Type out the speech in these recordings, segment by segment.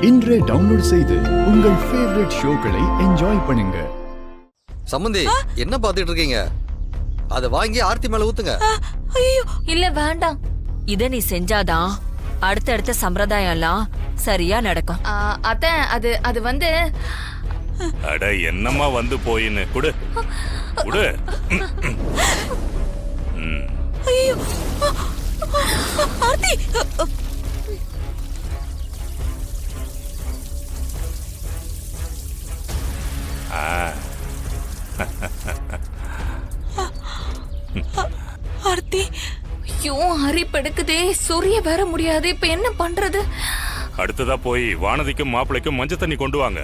இன்றே டவுன்லோட் செய்து உங்கள் ஃபேவரட் ஷோக்களை என்ஜாய் பண்ணுங்க. சம்பந்தி என்ன பாத்துட்டு இருக்கீங்க? அத வாங்கி ஆர்த்தி மேல ஊத்துங்க. ஐயோ இல்ல வேண்டாம். இத நீ செஞ்சாதான் அடுத்தடுத்த சம்பிரதாயம் எல்லாம் சரியா நடக்கும். அத்த அது வந்து அட என்னம்மா வந்து போயின்னு குடு குடு. ஐயோ ஆர்த்தி ஆர்த்தி ஐயோ அரிப்பெடுக்குதே. சூரிய வர முடியாது. இப்ப என்ன பண்றது? அடுத்ததா போய் வானதிக்கும் மாப்பிளைக்கும் மஞ்சள் தண்ணி கொண்டு வாங்க.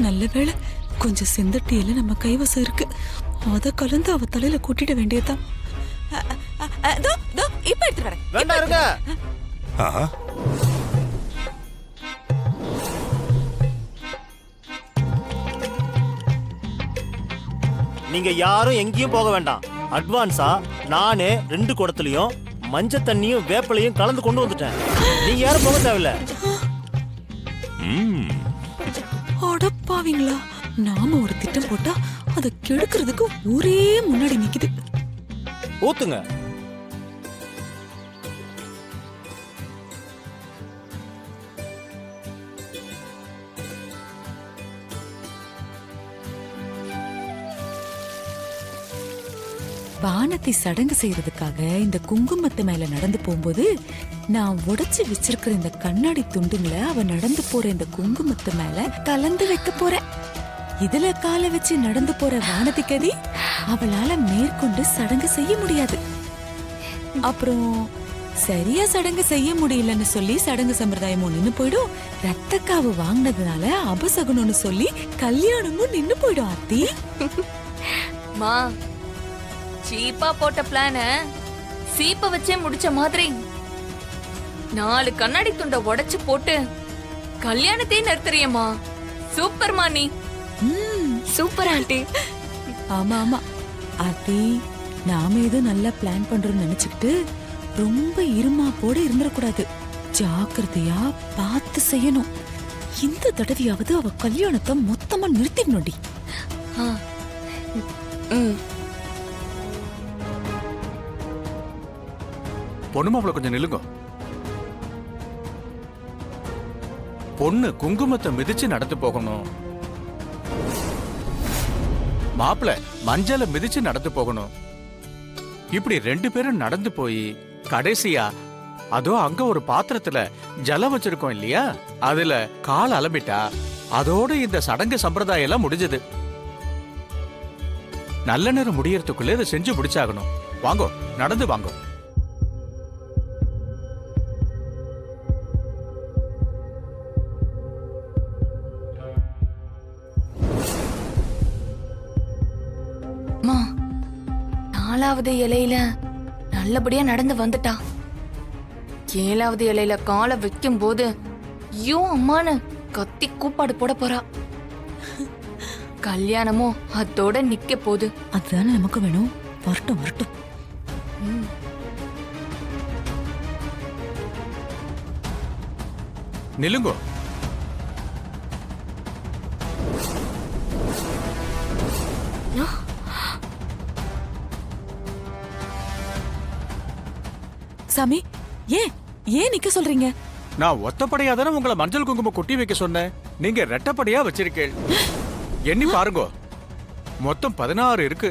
நல்ல வேளை கொஞ்சம் செந்தட்டியில நம்ம கைவசம் இருக்கு. அத கலந்து அவ தலையில கூட்டிட வேண்டியதுதான். இப்ப எடுத்து வரேன். வேண்டாம் இருங்க. நீங்க யாரும் எங்கேயும் போக வேண்டாம். அட்வான்ஸா நானே 2 குடத்துலயும் மஞ்சள் தண்ணியும் வேப்பிலையும் கலந்து கொண்டு வந்துட்டேன். நீங்க யாரும் போக தேவையில்ல. அடப்பாவீங்களா, நாம ஒரு திட்டம் போட்டா அதை கெடுக்கிறதுக்கு ஊரே முன்னாடி நிக்குது. ஊத்துங்க. வானத்தை சடங்கு செய்யறதுக்காக இந்த குங்குமத்து மேல நடந்து போகும்போது நான் உடைச்சு வச்சிருக்கிற இந்த கண்ணாடி துண்டுங்களை அவ நடந்து போற இந்த குங்குமத்து மேல கலந்து வைக்க போறேன். இதுல காலை வச்சு நடந்து போற வானதி கதி அவளால மேற்கொண்டு சடங்கு செய்ய முடியாது. அப்புறம் சரியா சடங்கு செய்ய முடியலன்னு சொல்லி சடங்கு சம்பிரதாயமும் நின்னு போயிடும். ரத்தக்காவு வாங்கினதுனால அபசகுனம்னு சொல்லி கல்யாணமும் நின்னு போயிடும். ஆர்த்தி மா சீப்பா போட்ட பிளான சீப்ப வச்சே முடிச்ச மாதிரி 4 கண்ணாடி துண்டை உடைச்சு போட்டு கல்யாணத்தையும் நிறுத்துறியம்மா. சூப்பர்மா நீ. Super aunty. ஆமா ஆமா ஆர்த்தி, நாம ஏதோ நல்லா பிளான் பண்றோம்னு நினைச்சுக்கிட்டு ரொம்ப இருமாப்போட இருந்துடக்கூடாது. ஜாக்கிரதையா பார்த்து செய்யணும். இந்த தடவையாவது அவ கல்யாணத்தை மொத்தமா நிறுத்திடணும்டி. பொண்ணு மாப்பிள்ள கொஞ்சம் நில்லுங்க. பொண்ணு குங்குமத்தை மிதிச்சு நடந்து போகணும். மாப்பிள்ள மஞ்சளை மிதிச்சு நடந்து போகணும். இப்படி 2 பேரும் நடந்து போய் கடைசியா அதோ அங்க ஒரு பாத்திரத்துல ஜலம் வச்சிருக்கோம் இல்லையா, அதுல கால் அலம்பிட்டா அதோட இந்த சடங்கு சம்பிரதாயம் எல்லாம் முடிஞ்சது. நல்ல நேரம் முடியறதுக்குள்ள இதை செஞ்சு முடிச்சாகணும். வாங்கோ, நடந்து வாங்கோ. நாலாவது இலையில நல்லபடியா நடந்து வந்துட்டா. 7வது இலையில காலை வைக்கும் போது ஐயோ அம்மானு கத்தி கூப்பாடு போட போறா. கல்யாணமும் அதோட நிக்க போகுது. அதுதானே நமக்கு வேணும். வரட்டும் வரட்டும். நில்லுங்கோ. சாமி, ஏன் நிக்க சொல்றீங்க? நான் ஒத்தப்படையா தானே உங்களை மஞ்சள் குங்குமம் கொட்டி வைக்க சொன்னேன். நீங்க ரெட்டப்படையா வச்சிருக்கேன். எண்ணி பாருங்கோ, மொத்தம் 16 இருக்கு.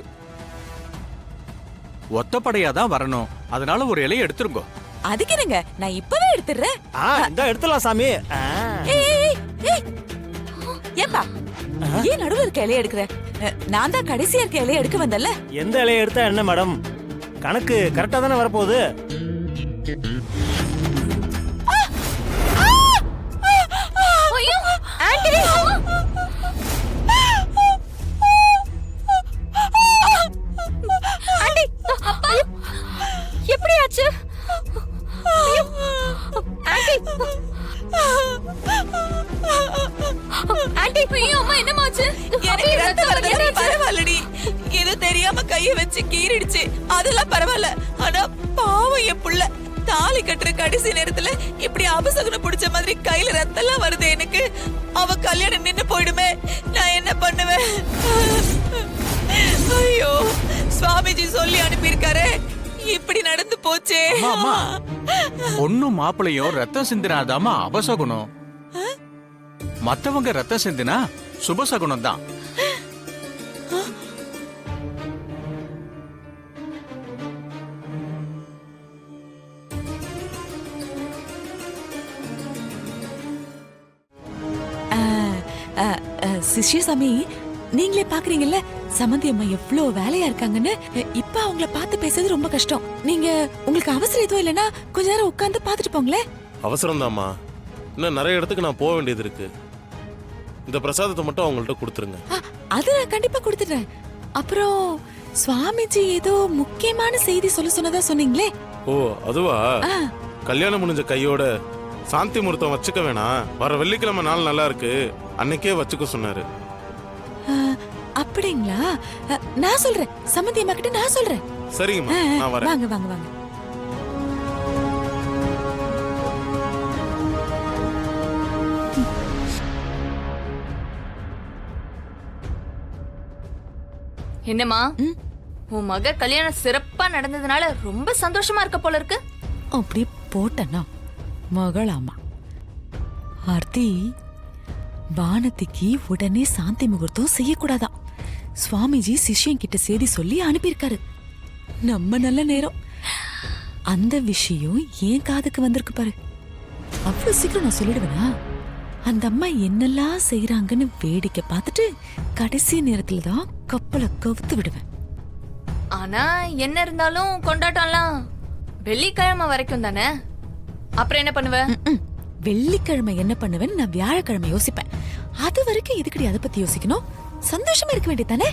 ஒத்தப்படையா தான் வரணும். அதனால ஒரு இலையை எடுத்துருங்கோ. அதுக்கு என்னங்க, நான் இப்பவே எடுத்துறேன். இந்த எடுத்துலாம் சாமி. ஏப்பா, ஏன் நடுவுல இருக்க இலையை எடுக்கிற? நான் தான் கடைசியா இருக்க இலையை எடுக்க வந்தல. எந்த இலையை எடுத்தா என்ன மேடம், கணக்கு கரெக்டா தானே வரப்போகுது. எப்படி ஆச்சு? பரவாயில்லடி, ஏதோ தெரியாம கைய வச்சு கீறிடுச்சு. அதெல்லாம் பரவாயில்ல. ஆனா பாவம் என் புள்ள தாலி கட்டுற கடைசி நேரத்துல இப்படி அபசகுனம் பிடிச்ச மாதிரி கையில ரத்தம்லாம் வருது எனக்கு. அவ கல்யாணம் நின்னு போயிடுமே, நான் என்ன பண்ணுவேன்? ஐயோ, சுவாமிஜி சொல்லி அனுப்பியிருக்காரு, இப்படி நடந்து போச்சே. அம்மா, பொண்ணும் மாப்பிளையும் ரத்தம் சிந்தினாதாமா அபசகுனம். மத்தவங்க ரத்தம் சிந்தினா சுபசகுனம் தான். சிஷ்யசாமி, நீங்களே பாக்குறீங்கல்ல சமந்தி அம்மா எவ்வளவு வேலையா இருக்காங்கன்னு. இப்ப அவங்கள பார்த்து பேசுறது ரொம்ப கஷ்டம். நீங்க உங்களுக்கு அவசரம் எதுவும் இல்லைன்னா கொஞ்ச நேரம் உட்கார்ந்து பாத்துட்டு போங்களே. அவசரம் தாம்மா, இன்னும் நிறைய இடத்துக்கு நான் போக வேண்டியது இருக்கு. இந்த பிரசாதத்தை மட்டும் அவங்கள்ட்ட கொடுத்துருங்க. அது நான் கண்டிப்பா கொடுத்துடுறேன். அப்புறம் சுவாமிஜி ஏதோ முக்கியமான செய்தி சொன்னதா சொன்னீங்களே. ஓ அதுவா? கல்யாணம் முடிஞ்ச கையோட சாந்தி முகூர்த்தம் வச்சுக்க வேணாம், வர வெள்ளிக்கிழமை நாள் நல்லா இருக்கு, அன்னைக்கே வச்சுக்க சொன்னாரு. அப்படிங்களா? நான் சொல்றேன், சமந்தி அம்மா கிட்ட நான் சொல்றேன். சரிங்கம்மா, நான் வரேன். வாங்க வாங்க வாங்க. என்னம்மா, உன் மக கல்யாணம் சிறப்பா நடந்ததுனால ரொம்ப சந்தோஷமா இருக்க போல இருக்கு. அப்படி போட்டனா மகளாமா ஆர்த்தி, வானதிக்கு உடனே சாந்தி முகூர்த்தம் செய்யக்கூடாதான். சுவாமிஜி சிஷ்யன் கிட்ட செய்தி சொல்லி அனுப்பியிருக்காரு. நம்ம நல்ல நேரம். அந்த விஷயம் ஏன் காதுக்கு வந்திருக்கு பாரு. அவ்வளவு சீக்கிரம் நான் சொல்லிடுவேனா? அந்த அம்மா என்னெல்லாம் செய்யறாங்கன்னு வேடிக்கை பார்த்துட்டு கடைசி நேரத்துல தான் கப்பலை கவுத்து விடுவேன். ஆனா என்ன இருந்தாலும் கொண்டாட்டம்லாம் வெள்ளிக்கிழமை வரைக்கும் தானே. அப்புறம் என்ன பண்ணுவ? வெள்ளிக்கிழமை என்ன பண்ணுவேன்னு நான் வியாழக்கிழமை யோசிப்பேன். அது வரைக்கும் எதுக்கடி அதை பத்தி யோசிக்கணும்? சந்தோஷமா இருக்க வேண்டியதானே.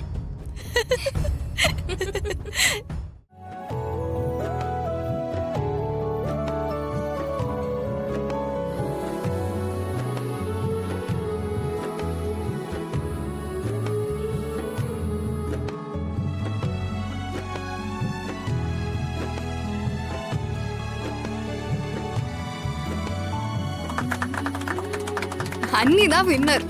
அண்ணி தான் வின்னர்.